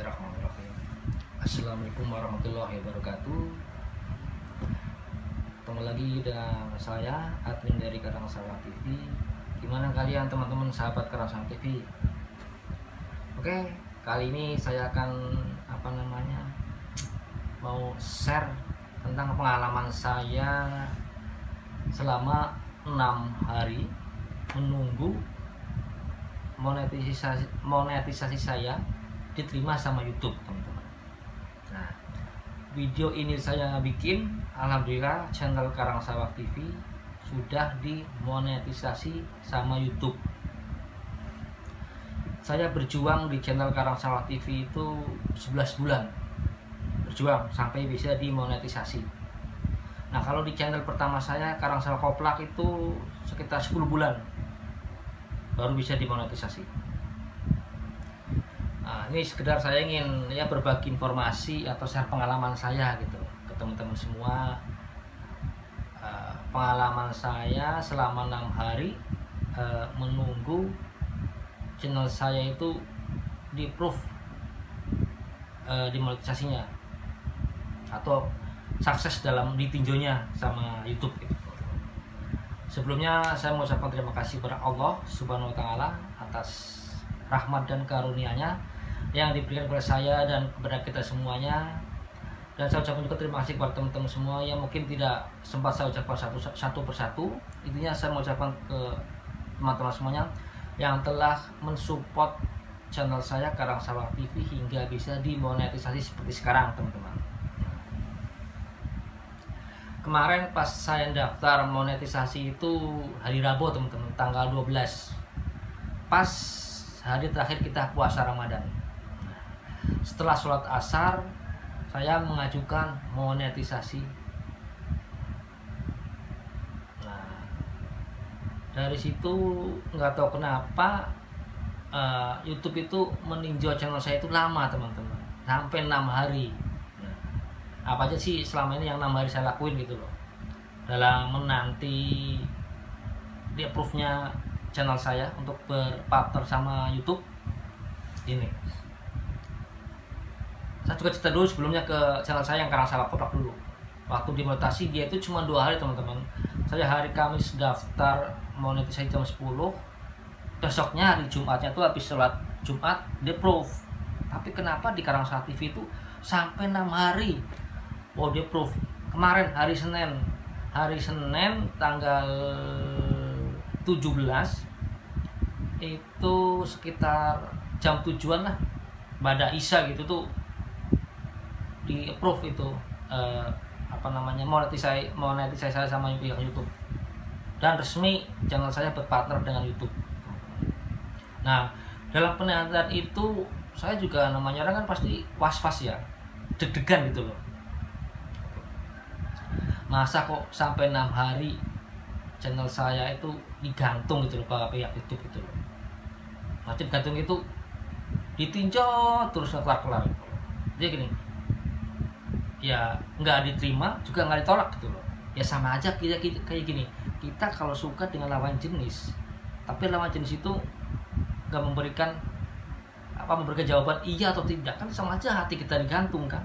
Bismillahirrahmanirrahim. Assalamualaikum warahmatullahi wabarakatuh. Ketemu lagi dengan saya, admin dari Karangsawah TV. Gimana kalian teman-teman sahabat Karangsawah TV? Oke, kali ini saya akan mau share tentang pengalaman saya selama 6 hari menunggu monetisasi saya diterima sama YouTube, teman-teman. Nah, video ini saya bikin, alhamdulillah channel Karangsawah TV sudah dimonetisasi sama YouTube. Saya berjuang di channel Karangsawah TV itu 11 bulan berjuang sampai bisa dimonetisasi. Nah, kalau di channel pertama saya Karangsawah Koplak itu sekitar 10 bulan baru bisa dimonetisasi. Nah, ini sekedar saya ingin berbagi informasi atau share pengalaman saya gitu ke teman-teman semua. Pengalaman saya selama 6 hari menunggu channel saya itu di-approve dimonetisasinya atau sukses dalam ditinjaunya sama YouTube gitu. Sebelumnya saya mengucapkan terima kasih kepada Allah Subhanahu wa taala atas rahmat dan karunia-Nya yang diberikan kepada saya dan kepada kita semuanya. Dan saya ucapkan juga terima kasih kepada teman-teman semua yang mungkin tidak sempat saya ucapkan satu persatu. Intinya saya mengucapkan ke teman-teman semuanya yang telah mensupport channel saya Karangsawah TV hingga bisa dimonetisasi seperti sekarang, teman-teman. Kemarin pas saya daftar monetisasi itu hari Rabu, teman-teman, tanggal 12. Pas hari terakhir kita puasa Ramadan. Setelah sholat asar, saya mengajukan monetisasi. Nah, dari situ nggak tahu kenapa YouTube itu meninjau channel saya itu lama, teman-teman, sampai 6 hari. Apa aja sih selama ini yang 6 hari saya lakuin gitu loh dalam menanti di approve-nya channel saya untuk berpartner sama YouTube ini. Saya juga cerita dulu sebelumnya ke channel saya yang Karangsawah Koplak dulu. Waktu dimonetisasi dia itu cuma 2 hari, teman-teman. Saya hari Kamis daftar monetisasi jam 10, besoknya hari Jumatnya tuh habis sholat Jumat di approve. Tapi kenapa di Karangsawah TV itu sampai 6 hari di approve? Kemarin hari Senin tanggal 17 itu sekitar jam 7-an lah, pada Isya gitu tuh di approve itu monetisasi saya sama YouTube, dan resmi channel saya berpartner dengan YouTube. Nah, dalam penantian itu saya juga namanya orang kan pasti was-was ya, deg-degan gitu loh. Masa kok sampai 6 hari channel saya itu digantung gitu loh ke pihak YouTube gitu loh. Nanti digantung itu ditinjau terus kelar-kelar gitu. Jadi gini, ya nggak diterima juga nggak ditolak gitu loh. Ya sama aja kayak gini, kita kalau suka dengan lawan jenis tapi lawan jenis itu nggak memberikan jawaban iya atau tidak, kan sama aja hati kita digantung kan.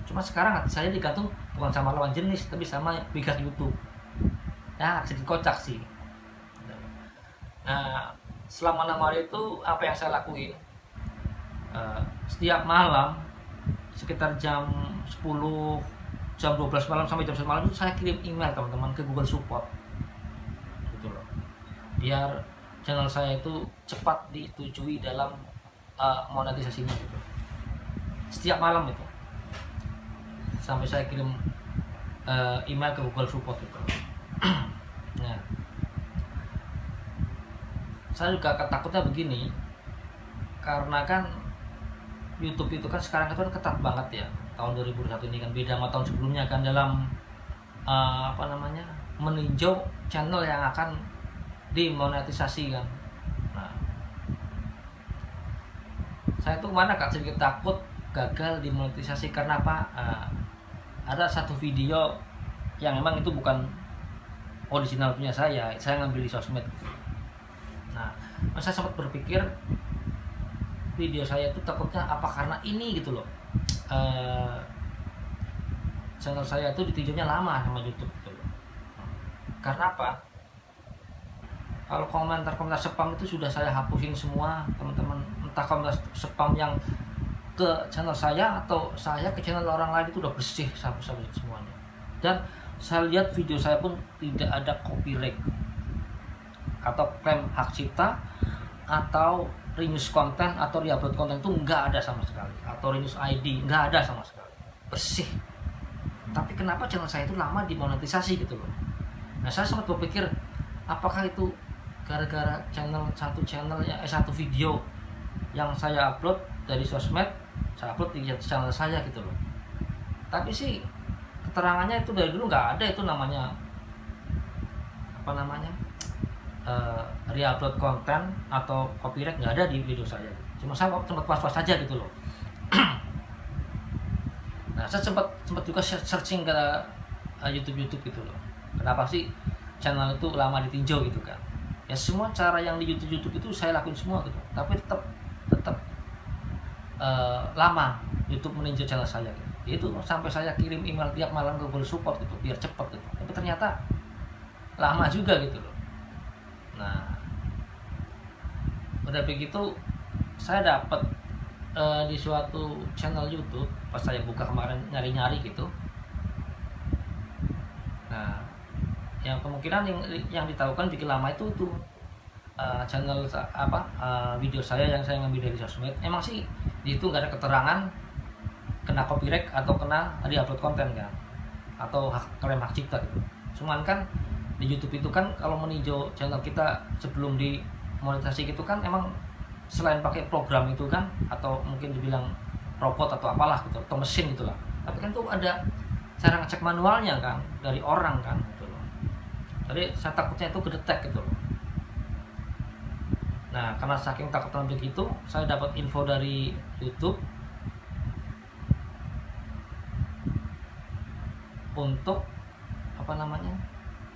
Cuma sekarang hati saya digantung bukan sama lawan jenis tapi sama pihak YouTube. Ya sedikit kocak sih. Nah, selama 6 hari itu apa yang saya lakuin? Setiap malam sekitar jam 10, jam 12 malam sampai jam 1 malam itu saya kirim email, teman-teman, ke Google Support gitu loh, biar channel saya itu cepat disetujui dalam monetisasinya gitu. Setiap malam itu sampai saya kirim email ke Google Support gitu. Nah, saya juga takutnya begini, karena kan YouTube itu kan sekarang itu kan ketat banget ya, tahun 2021 ini kan beda sama tahun sebelumnya kan dalam meninjau channel yang akan dimonetisasi kan. Nah, saya tuh sedikit takut gagal dimonetisasi karena apa? Ada satu video yang memang itu bukan original punya saya ngambil di sosmed. Nah, saya sempat berpikir video saya itu takutnya apa karena ini gitu loh, channel saya itu ditinjaunya lama sama YouTube gitu loh. Karena apa? Kalau komentar-komentar spam itu sudah saya hapusin semua teman-teman, entah komentar spam yang ke channel saya atau saya ke channel orang lain itu udah bersih, saya hapus semuanya. Dan saya lihat video saya pun tidak ada copyright atau klaim hak cipta atau reuse konten atau reupload konten itu nggak ada sama sekali, atau reuse ID nggak ada sama sekali, bersih. Tapi kenapa channel saya itu lama dimonetisasi gitu loh? Nah, saya sempat berpikir apakah itu gara-gara satu video yang saya upload dari sosmed, saya upload di channel saya gitu loh. Tapi sih keterangannya itu dari dulu nggak ada itu namanya reupload konten atau copyright, nggak ada di video saya. Cuma saya sempat was-was saja gitu loh. Nah, saya sempat juga searching ke YouTube gitu loh. Kenapa sih channel itu lama ditinjau gitu kan? Ya semua cara yang di YouTube itu saya lakuin semua gitu. Tapi tetap lama YouTube meninjau channel saya gitu. Itu sampai saya kirim email tiap malam ke Google Support gitu biar cepat gitu. Tapi ternyata lama juga gitu loh. Nah, udah begitu saya dapat di suatu channel YouTube pas saya buka kemarin nyari-nyari gitu. Nah, yang kemungkinan yang ditahukan bikin lama itu channel video saya yang saya ngambil dari sosmed. Emang sih di itu nggak ada keterangan kena copyright atau kena di-upload konten kan, atau klaim hak cipta gitu. Cuman kan di YouTube itu kan kalau meninjau channel kita sebelum dimonetisasi gitu kan emang selain pakai program itu kan, atau mungkin dibilang robot atau apalah gitu, atau mesin gitulah. Tapi kan tuh ada cara ngecek manualnya kan dari orang kan gitu loh. Jadi saya takutnya itu kedetek gitu loh. Nah, karena saking takutnya begitu, saya dapat info dari YouTube untuk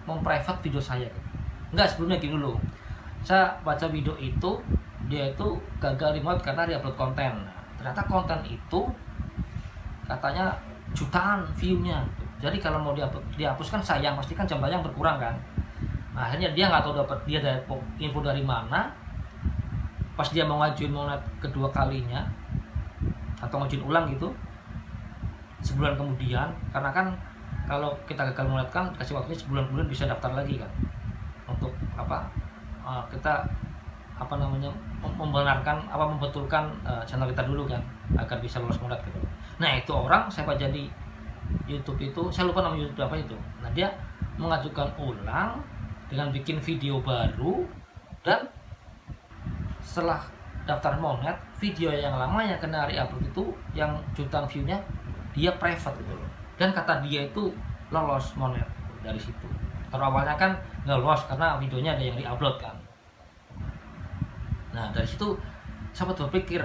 memprivate video saya. Enggak, sebelumnya gini dulu. Saya baca video itu, dia itu gagal remote karena dia upload konten. Nah, ternyata konten itu katanya jutaan view-nya. Jadi kalau mau dihapus kan sayang, pasti kan jam tayang berkurang kan. Nah, akhirnya dia nggak tahu dapat info dari mana. Pas dia mau ngajuin monet kedua kalinya atau ngajuin ulang gitu, sebulan kemudian, karena kan kalau kita gagal monet kan kasih waktunya sebulan kemudian bisa daftar lagi kan, untuk kita membenarkan membetulkan channel kita dulu kan agar bisa lolos monet gitu. Nah, itu orang saya baca di YouTube itu, saya lupa nama YouTube apa itu. Nah, dia mengajukan ulang dengan bikin video baru, dan setelah daftar monet, video yang lama yang kena re-upload itu yang jutaan view-nya dia private gitu loh. Dan kata dia itu lolos monet dari situ. Karena awalnya kan nggak lolos karena videonya ada yang re-upload kan. Nah, dari situ saya berpikir,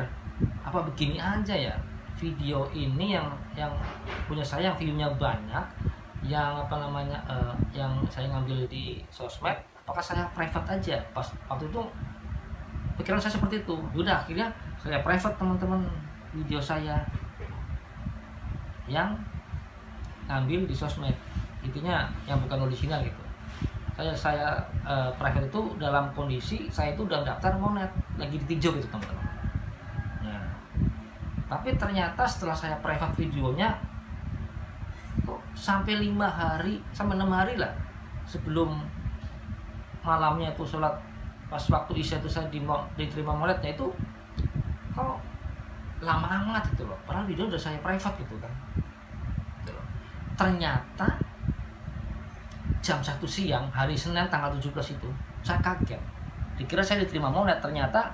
apa begini aja ya video ini yang punya saya, yang view-nya banyak, yang yang saya ngambil di sosmed, apakah saya private aja? Pas waktu itu pikiran saya seperti itu. Udah, akhirnya saya private teman-teman video saya yang ngambil di sosmed, intinya yang bukan original gitu. Saya private itu dalam kondisi saya itu udah daftar monet, lagi ditinjau gitu teman-teman. Nah, tapi ternyata setelah saya private videonya, kok sampai 5 hari sampai 6 hari lah sebelum malamnya itu sholat, pas waktu isya itu saya diterima monetnya itu kok lama amat gitu loh. Padahal video udah saya private gitu kan. Gitu loh. Ternyata jam 1 siang hari Senin tanggal 17 itu saya kaget. Dikira saya diterima monet, ternyata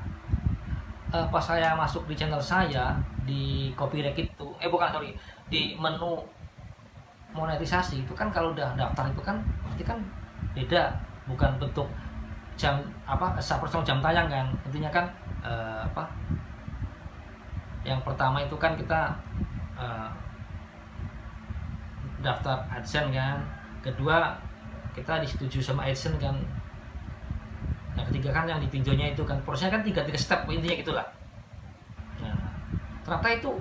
pas saya masuk di channel saya di copyright itu, di menu monetisasi itu kan, kalau udah daftar itu kan pasti kan beda, bukan bentuk jam sama jam tayang kan. Intinya kan yang pertama itu kan kita daftar AdSense kan, kedua kita disetujui sama AdSense kan, yang ketiga kan yang ditinjaunya itu kan, prosesnya kan tiga step intinya gitulah. Ternyata itu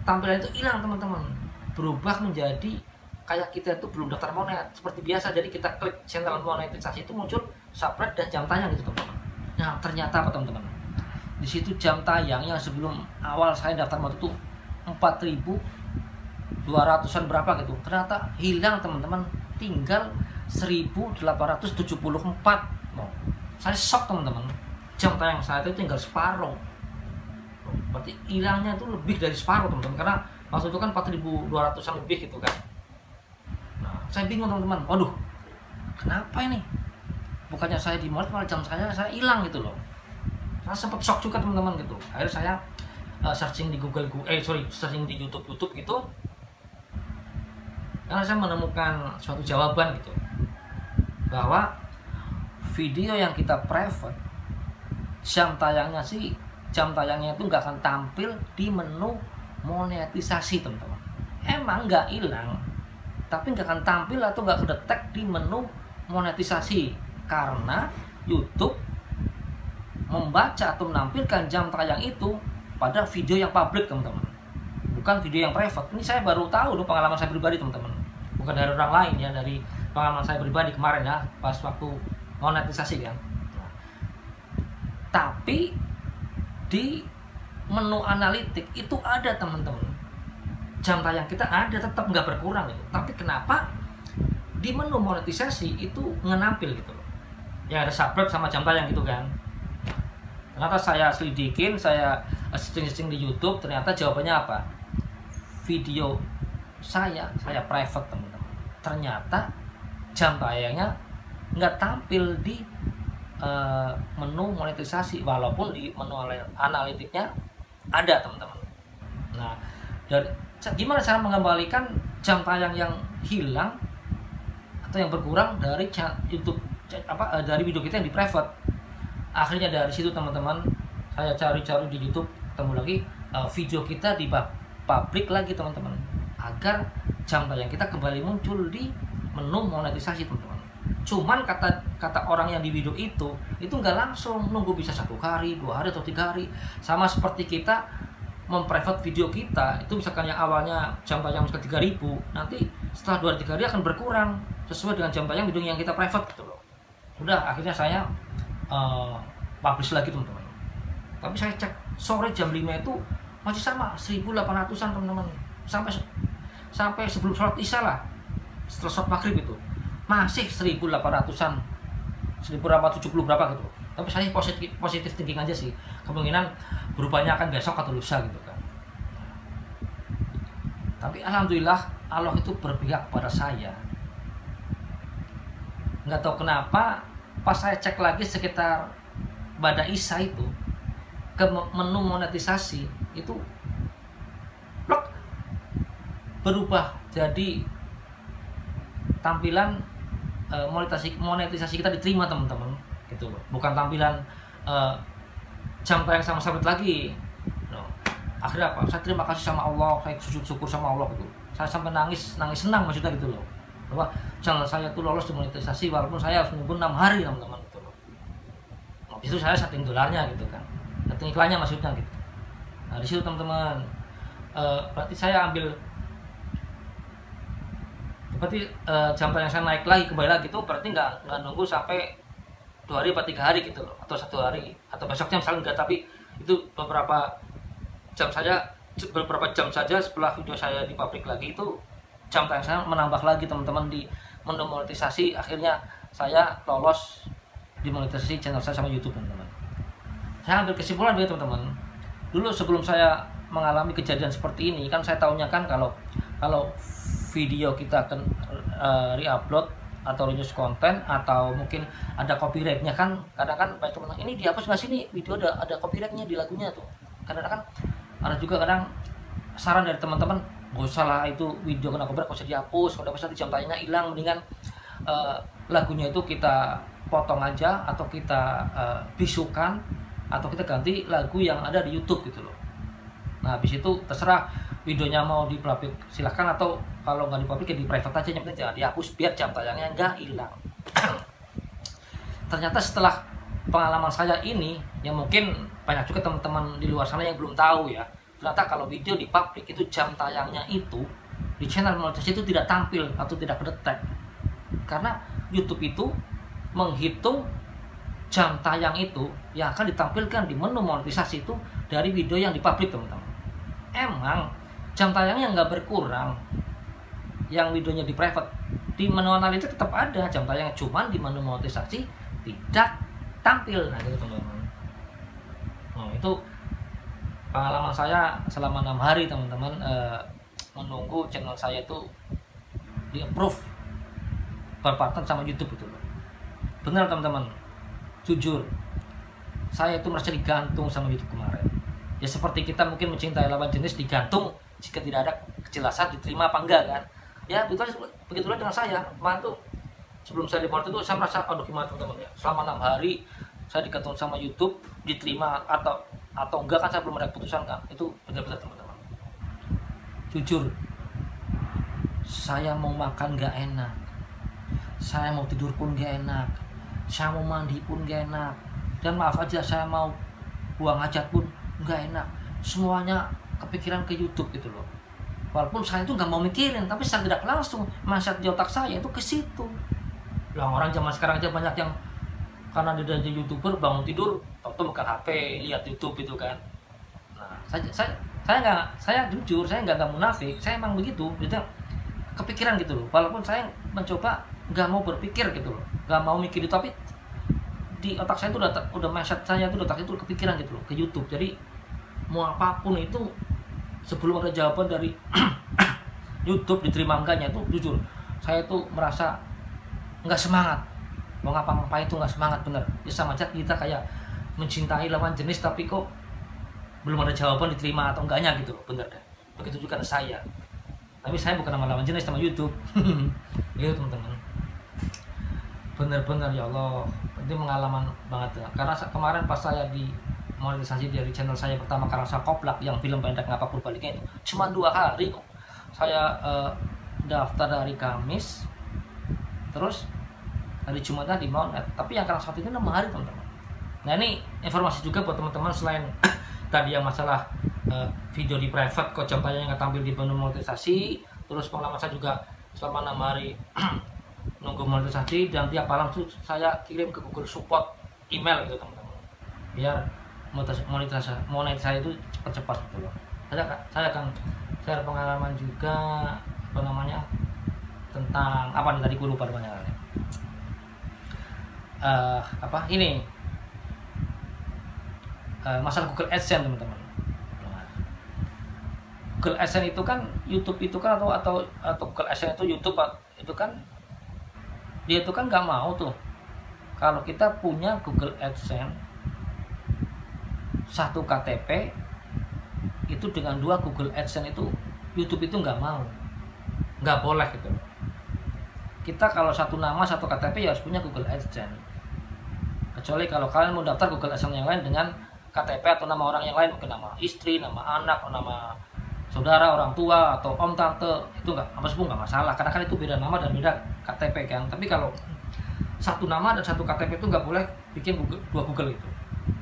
tampilan itu hilang teman-teman, berubah menjadi kayak kita itu belum daftar monet seperti biasa. Jadi kita klik channel monetisasi itu muncul subscribe dan jam tayang gitu teman-teman. Nah ternyata apa teman-teman, di situ jam tayang yang sebelum awal saya daftar monet itu 4.200-an berapa gitu, ternyata hilang teman-teman, tinggal 1.874. Saya shock teman-teman, jam tayang saya itu tinggal separuh. Berarti hilangnya itu lebih dari separuh teman-teman, karena waktu itu kan 4.200-an lebih gitu kan. Nah saya bingung teman-teman, waduh kenapa ini, bukannya saya di monet malah jam saya hilang gitu loh. Saya sempat shock juga teman-teman gitu. Akhirnya saya searching di searching di YouTube gitu, karena saya menemukan suatu jawaban gitu, bahwa video yang kita private, jam tayangnya itu nggak akan tampil di menu monetisasi teman-teman. Emang nggak hilang, tapi nggak akan tampil atau nggak kedetek di menu monetisasi, karena YouTube membaca atau menampilkan jam tayang itu pada video yang publik teman-teman, bukan video yang private. Ini saya baru tahu loh, pengalaman saya pribadi teman-teman, bukan dari orang lain ya, dari pengalaman saya pribadi kemarin ya, pas waktu monetisasi kan. Nah, tapi di menu analitik itu ada teman-teman, jam tayang kita ada, tetap nggak berkurang gitu. Tapi kenapa di menu monetisasi itu ngenampil gitu loh, yang ada subscribe sama jam tayang gitu kan. Ternyata saya selidikin, saya searching di YouTube, ternyata jawabannya apa? Video saya private teman-teman, ternyata jam tayangnya nggak tampil di menu monetisasi, walaupun di menu analitiknya ada teman-teman. Nah, gimana cara mengembalikan jam tayang yang hilang atau yang berkurang dari YouTube, dari video kita yang di private? Akhirnya dari situ teman-teman, saya cari-cari di YouTube, ketemu lagi video kita di publik lagi teman-teman, agar jam tayang kita kembali muncul di menu monetisasi teman-teman. Cuman kata orang yang di video itu nggak langsung, nunggu bisa 1 hari, 2 hari atau 3 hari. Sama seperti kita memprivate video kita itu, misalkan yang awalnya jam tayang misalkan 3.000, nanti setelah 2-3 hari akan berkurang sesuai dengan jam tayang video yang kita private gitu loh. Udah akhirnya saya publish lagi teman-teman. Tapi saya cek sore jam 5 itu masih sama 1.800-an teman-teman, sampai sebelum sholat isya lah, setelah sholat maghrib itu masih 1.800-an, 1.870 berapa gitu. Tapi saya positif thinking aja sih, kemungkinan berubahnya akan besok atau lusa gitu kan. Tapi alhamdulillah Allah itu berpihak kepada saya. Nggak tahu kenapa pas saya cek lagi sekitar pada isya itu ke menu monetisasi itu blok, berubah jadi tampilan monetisasi kita diterima teman-teman gitu loh, bukan tampilan jam tayang sama sahabat lagi. No. Akhirnya apa? Saya terima kasih sama Allah, saya sujud syukur sama Allah gitu. Saya sampai nangis senang maksudnya gitu loh, bahwa channel saya tuh lolos di monetisasi walaupun saya harus nunggu 6 hari teman-teman gitu loh. Nah, itu saya setting dolarnya gitu kan, setting iklannya maksudnya gitu. Nah di situ teman-teman, berarti saya ambil, berarti jam tayang saya naik lagi kembali lagi tuh, berarti nggak nunggu sampai 2 hari atau 3 hari gitu loh, atau 1 hari atau besoknya misalnya enggak, tapi itu beberapa jam saja setelah video saya di publik lagi itu jam tayang saya menambah lagi teman-teman di menu monetisasi. Akhirnya saya lolos di monetisasi channel saya sama YouTube teman-teman. Saya ambil kesimpulan begini teman-teman, dulu sebelum saya mengalami kejadian seperti ini kan, saya tahunya kan kalau video kita akan re-upload atau reuse konten atau mungkin ada copyrightnya kan, kadang kan banyak teman ini dihapus nggak sih, nih video ada copyrightnya di lagunya tuh. Kadang kan ada juga kadang saran dari teman-teman, gak usah lah itu video kena copyright, gak usah dihapus, kalau pas nanti jam tayangnya hilang, mendingan lagunya itu kita potong aja atau kita bisukan atau kita ganti lagu yang ada di YouTube gitu loh. Nah habis itu terserah videonya mau di public silahkan, atau kalau nggak di public ya di private aja, yang penting jangan dihapus biar jam tayangnya nggak hilang. Ternyata setelah pengalaman saya ini, yang mungkin banyak juga teman-teman di luar sana yang belum tahu ya, ternyata kalau video di publik itu jam tayangnya itu di channel monetisasi itu tidak tampil atau tidak kedetek, karena YouTube itu menghitung jam tayang itu yang akan ditampilkan di menu monetisasi itu dari video yang di publik, teman-teman. Emang jam tayangnya nggak berkurang yang videonya di private, di menu analitik tetap ada jam tayangnya, cuman di menu monetisasi tidak tampil. Nah gitu teman-teman. Nah itu pengalaman saya selama 6 hari teman-teman, menunggu channel saya itu di approve berpartner sama YouTube itu. Benar teman-teman, jujur saya itu merasa digantung sama YouTube kemarin. Ya seperti kita mungkin mencintai lawan jenis digantung jika tidak ada kejelasan diterima apa enggak kan. Ya begitulah dengan saya. Kemarin tuh sebelum saya report itu saya merasa aduh gimana teman-teman ya. Selama 6 hari saya digantung sama YouTube, diterima atau enggak kan saya belum ada keputusan kan. Itu benar-benar teman-teman. Jujur saya mau makan gak enak, saya mau tidur pun gak enak, saya mau mandi pun gak enak, dan maaf aja saya mau buang hajat pun gak enak. Semuanya kepikiran ke YouTube gitu loh. Walaupun saya itu nggak mau mikirin, tapi secara tidak langsung mindset di otak saya itu ke situ. Lah orang zaman sekarang aja banyak yang karena dia jadi YouTuber bangun tidur atau buka HP lihat YouTube itu kan. Nah saya jujur saya nggak munafik, saya emang begitu, gitu kepikiran gitu loh. Walaupun saya mencoba nggak mau berpikir gitu loh, nggak mau mikir itu, tapi di otak saya itu udah mindset saya itu otak itu kepikiran gitu loh ke YouTube. Jadi mau apapun itu sebelum ada jawaban dari YouTube diterima enggaknya itu jujur saya tuh merasa nggak semangat, mau ngapa-ngapain itu nggak semangat bener. Ya sama aja kita kayak mencintai lawan jenis tapi kok belum ada jawaban diterima atau enggaknya gitu loh, bener deh. Begitu juga saya, tapi saya bukan nama lawan jenis sama YouTube. Gitu teman-teman, bener-bener ya Allah itu pengalaman banget ya. Karena kemarin pas saya di monetisasi dari channel saya pertama Karangsa Koplak yang film pendek ngapa Purbaliknya itu cuma 2 hari kok. Saya daftar dari Kamis, terus hari Jumatnya di monet, tapi yang Karangsa itu 6 hari teman-teman. Nah ini informasi juga buat teman-teman, selain tadi yang masalah video di private kok jam tayangnya nggak tampil di menu monetisasi, terus pengalaman saya juga selama 6 hari nunggu monetisasi, dan tiap malam tuh saya kirim ke Google Support email gitu teman-teman, biar monetisasi itu cepat-cepat gitu loh. Saya akan share pengalaman juga apa namanya tentang apa nih tadi gue lupa namanya apa ini masalah Google AdSense teman-teman. Google AdSense itu kan YouTube itu kan atau Google AdSense itu YouTube itu kan dia itu kan nggak mau tuh kalau kita punya Google AdSense 1 KTP itu dengan 2 Google AdSense itu YouTube itu nggak mau, nggak boleh gitu. Kita kalau 1 nama 1 KTP ya harus punya Google AdSense, kecuali kalau kalian mau daftar Google AdSense yang lain dengan KTP atau nama orang yang lain, mungkin nama istri, nama anak, nama saudara, orang tua, atau om tante, itu nggak apa sepuh nggak masalah, karena kan itu beda nama dan beda KTP kan. Tapi kalau 1 nama dan 1 KTP itu nggak boleh bikin 2 Google itu.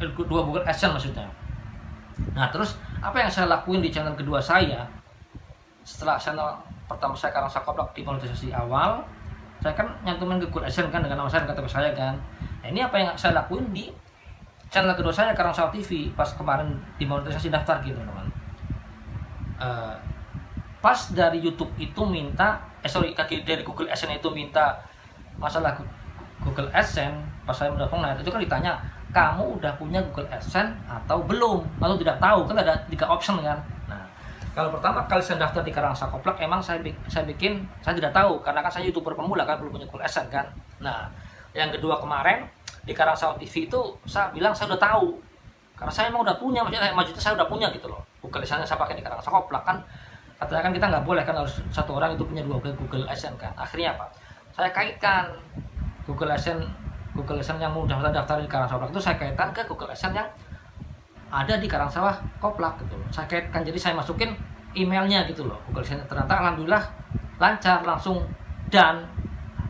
2 Google AdSense maksudnya. Nah terus apa yang saya lakuin di channel kedua saya setelah channel pertama saya Karangsa Koplak di monetisasi awal, saya kan nyantumin ke Google AdSense kan dengan nama saya dan KTP saya kan. Nah ini apa yang saya lakuin di channel kedua saya Karangsa TV pas kemarin di monetisasi daftar gitu teman-teman. Pas dari YouTube itu minta dari Google AdSense itu minta masalah Google AdSense, pas saya mendaftar itu kan ditanya kamu udah punya Google AdSense atau belum, atau tidak tahu, kan ada 3 option kan. Nah kalau pertama kali saya daftar di Karangsa Koplak emang saya tidak tahu, karena kan saya YouTuber pemula kan, belum punya Google AdSense kan. Nah yang kedua kemarin di Karangsa TV itu saya bilang saya udah tahu, karena saya emang udah punya, maksudnya saya udah punya gitu loh. Google AdSense saya pakai di Karangsa Koplak kan, katanya kan kita nggak boleh kan, harus 1 orang itu punya 2 Google AdSense kan. Akhirnya apa, saya kaitkan Google AdSense yang mau daftar di Karangsa Koplak itu saya kaitkan ke Google AdSense yang ada di Karangsa Koplak gitu loh. Saya kaitkan, jadi saya masukin emailnya gitu loh Google AdSense. Ternyata alhamdulillah lancar langsung, dan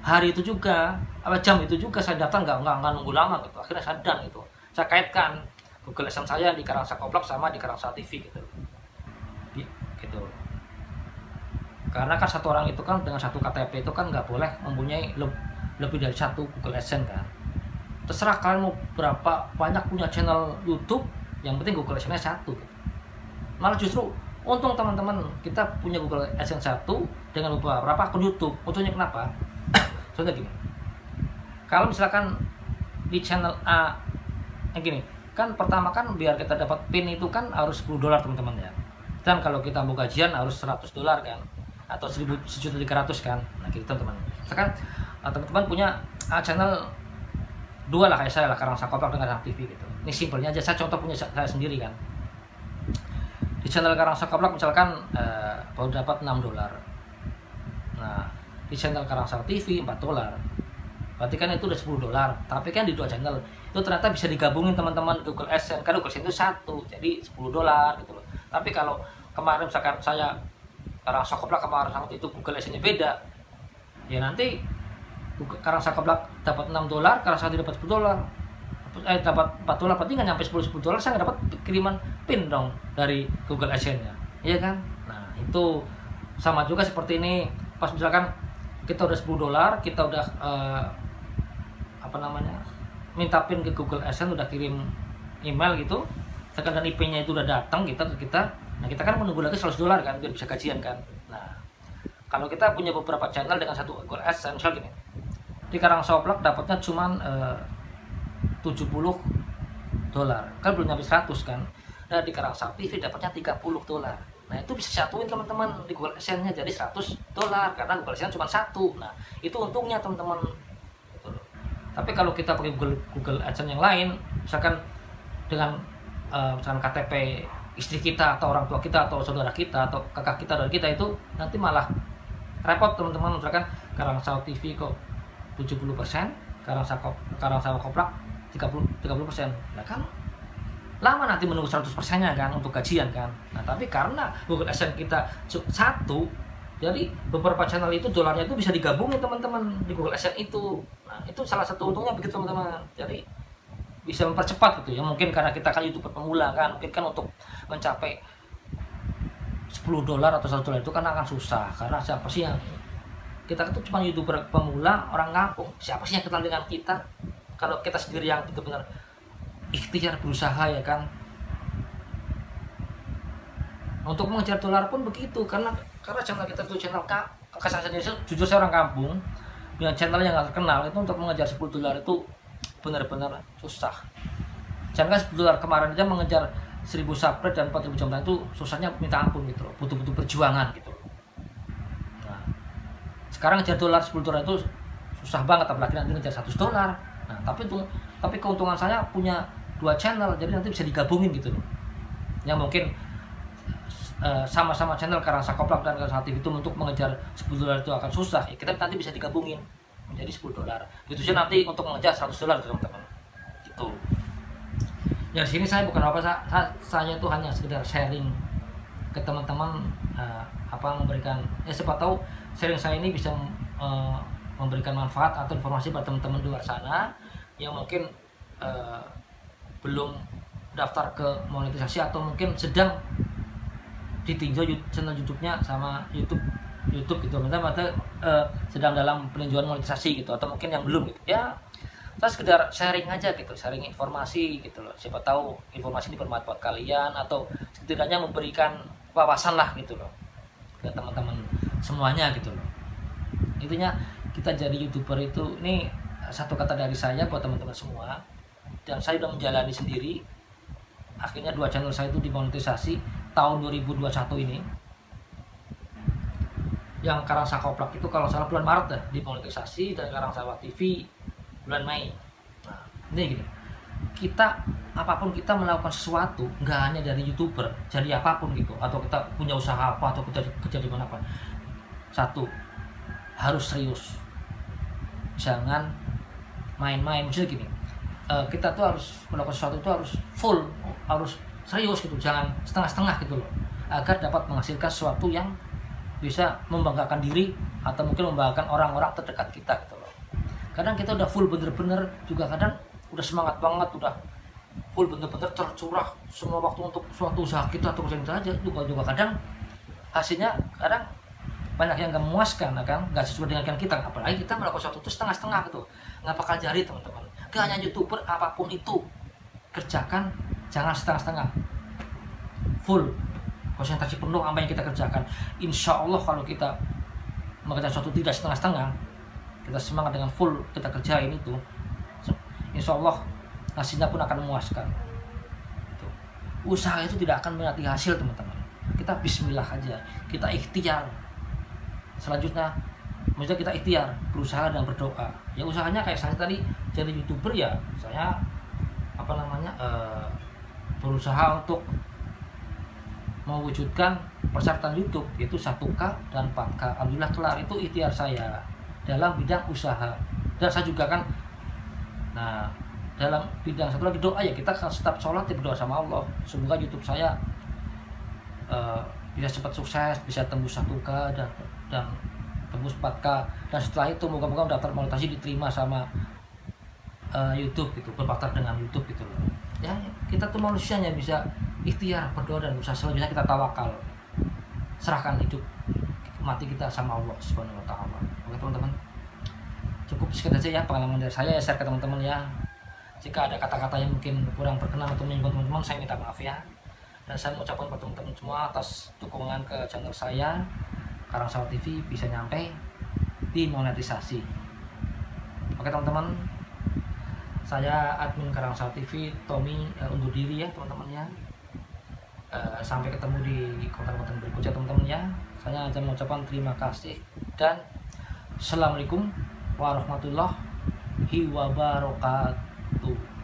hari itu juga jam itu juga saya daftar, nggak nunggu lama gitu. Akhirnya saya done gitu. Saya kaitkan Google AdSense saya di Karangsa Koplak sama di Karangsa TV gitu loh. Karena kan satu orang itu kan dengan satu KTP itu kan nggak boleh mempunyai lebih dari satu Google AdSense kan. Terserah kalian mau berapa banyak punya channel YouTube, yang penting Google AdSense-nya satu. Malah justru untung teman-teman kita punya Google AdSense satu dengan beberapa akun YouTube. Untungnya kenapa? Contohnya gini, kalau misalkan di channel A, gini, kan pertama kan biar kita dapat pin itu kan harus $10 teman-teman ya. Dan kalau kita mau gajian harus $100 kan, atau 1.300 kan. Nah gitu teman-teman. Misalkan teman-teman punya channel 2 lah kayak saya lah, Karang Sakoplak dengan Karang TV gitu. Ini simpelnya aja, saya contoh punya saya sendiri kan. Di channel Karang Sakoplak misalkan baru dapat $6. Nah di channel Karang TV $4. Berarti kan itu udah $10. Tapi kan di 2 channel itu ternyata bisa digabungin teman-teman Google AdSense. Kan Google AdSense itu satu, jadi $10 gitu loh. Tapi kalau kemarin misalkan saya Karang Sakoplak kemarin sama itu Google AdSense-nya beda, ya nanti Karang Sakoplak dapat $6, Karang Sakti dapat $10, dapat $4, berarti nggak nyampe $10, saya nggak dapat kiriman pin dong dari Google AdSense-nya, iya kan? Nah itu sama juga seperti ini, pas misalkan kita udah $10, kita udah minta pin ke Google AdSense, udah kirim email gitu, sekarang IP-nya itu udah datang nah kita kan menunggu lagi $100 kan biar bisa gajian kan. Nah kalau kita punya beberapa channel dengan satu Google AdSense, misal gini, di Karang Sakoplak dapatnya cuman $70 kan belum nyampe 100 kan. Nah di Karang TV dapatnya $30. Nah itu bisa satuin teman-teman di Google AdSense-nya jadi $100 karena Google AdSense cuma satu. Nah itu untungnya teman-teman gitu. Tapi kalau kita pakai Google AdSense yang lain, misalkan dengan misalkan KTP istri kita atau orang tua kita atau saudara kita atau kakak kita dari kita, itu nanti malah repot teman-teman. Misalkan Karang TV kok 70%, Karang Sakoplak 30%. Nah kan lama nanti menunggu 100%-nya kan untuk gajian kan. Nah tapi karena Google AdSense kita satu, jadi beberapa channel itu dolarnya itu bisa digabungin teman-teman di Google AdSense itu. Nah itu salah satu untungnya begitu teman-teman. Jadi bisa mempercepat gitu ya. Mungkin karena kita kan YouTuber pemula kan, mungkin kan untuk mencapai $10 atau $1 itu kan akan susah. Karena siapa sih yang, kita itu cuma YouTuber pemula, orang kampung, siapa sih yang kenal dengan kita? Kalau kita sendiri yang benar-benar ikhtiar berusaha ya kan, untuk mengejar dolar pun begitu. Karena channel kita itu channel saya sendiri, jujur saya orang kampung punya channel yang nggak terkenal, itu untuk mengejar $10 itu benar-benar susah. Jangan $10 kemarin aja mengejar 1.000 subscribe dan 4.000 jam itu susahnya minta ampun gitu loh, butuh perjuangan gitu. Nah, sekarang ngejar $10 itu susah banget, apalagi nanti ngejar $100. Nah, tapi keuntungan saya punya 2 channel, jadi nanti bisa digabungin gitu loh. Yang mungkin sama-sama channel Karang Sakoplak dan Karang TV itu untuk mengejar $10 itu akan susah. Ya, kita nanti bisa digabungin menjadi $10. Gitu sih nanti untuk mengejar $100 teman-teman. Gitu. Ya di sini saya bukan apa, saya itu hanya sekedar sharing ke teman-teman, memberikan ya siapa tahu sharing saya ini bisa memberikan manfaat atau informasi pada teman-teman di luar sana yang mungkin belum daftar ke monetisasi atau mungkin sedang ditinjau channel YouTube-nya sama YouTube gitu, misalnya sedang dalam peninjauan monetisasi gitu, atau mungkin yang belum gitu ya. Kita sekedar sharing aja gitu, sharing informasi gitu loh, siapa tahu informasi ini bermanfaat buat kalian atau setidaknya memberikan wawasan lah gitu loh ke teman-teman semuanya gitu loh. Intinya kita jadi YouTuber itu, ini satu kata dari saya buat teman-teman semua, dan saya udah menjalani sendiri. Akhirnya 2 channel saya itu dimonetisasi tahun 2021 ini. Yang Karang Sakoplak itu kalau salah bulan Maret dah dimonetisasi, dan Karang TV bulan Mei. Nah, ini gini, kita apapun kita melakukan sesuatu, nggak hanya dari YouTuber, jadi apapun gitu, atau kita punya usaha apa, atau kita kerja di mana pun, satu, harus serius, jangan main-main. Maksudnya gini, kita tuh harus melakukan sesuatu itu harus full, harus serius gitu, jangan setengah-setengah gitu loh, agar dapat menghasilkan sesuatu yang bisa membanggakan diri atau mungkin membanggakan orang-orang terdekat kita gitu loh. Kadang kita udah full bener-bener juga, kadang udah semangat banget, udah full bener-bener tercurah semua waktu untuk suatu usaha kita atau usaha kita aja, juga kadang hasilnya kadang banyak yang nggak memuaskan, kan nggak sesuai dengan kita, apalagi kita melakukan sesuatu itu setengah-setengah gitu, nggak bakal jadi teman-teman. Gak hanya YouTuber, apapun itu kerjakan, jangan setengah-setengah, full konsentrasi penuh apa yang kita kerjakan. Insya Allah kalau kita mengerjakan sesuatu tidak setengah-setengah, kita semangat dengan full kita kerjain itu, insya Allah hasilnya pun akan memuaskan. Itu. Usaha itu tidak akan menanti hasil teman-teman, kita bismillah aja, kita ikhtiar. Selanjutnya maksudnya kita ikhtiar, berusaha dan berdoa. Ya usahanya kayak saya tadi jadi YouTuber, ya saya berusaha untuk mewujudkan persyaratan YouTube, yaitu 1K dan 4K. Alhamdulillah kelar, itu ikhtiar saya dalam bidang usaha. Dan saya juga kan, nah dalam bidang satu lagi doa, ya kita tetap sholat ya, berdoa sama Allah semoga YouTube saya bisa cepat sukses, bisa tembus 1K dan tembus 4K, dan setelah itu moga-moga daftar monetasi diterima sama YouTube gitu, berpartner dengan YouTube gitu loh. Ya kita tuh manusianya bisa ikhtiar, berdoa dan usaha. Selanjutnya kita tawakal, serahkan hidup mati kita sama Allah Subhanahu wa taala. Oke teman-teman, cukup sekian saja ya pengalaman dari saya, share ke teman-teman ya. Jika ada kata-kata yang mungkin kurang berkenan atau menyinggung teman-teman, saya minta maaf ya. Dan saya mengucapkan kepada teman-teman semua atas dukungan ke channel saya Karangsawah TV bisa nyampe di monetisasi. Oke teman-teman, saya admin Karangsawah TV Tommy undur diri ya teman-teman ya. Sampai ketemu di konten-konten berikutnya teman-teman ya. Saya akan mengucapkan terima kasih dan Assalamualaikum warahmatullahi wabarakatuh.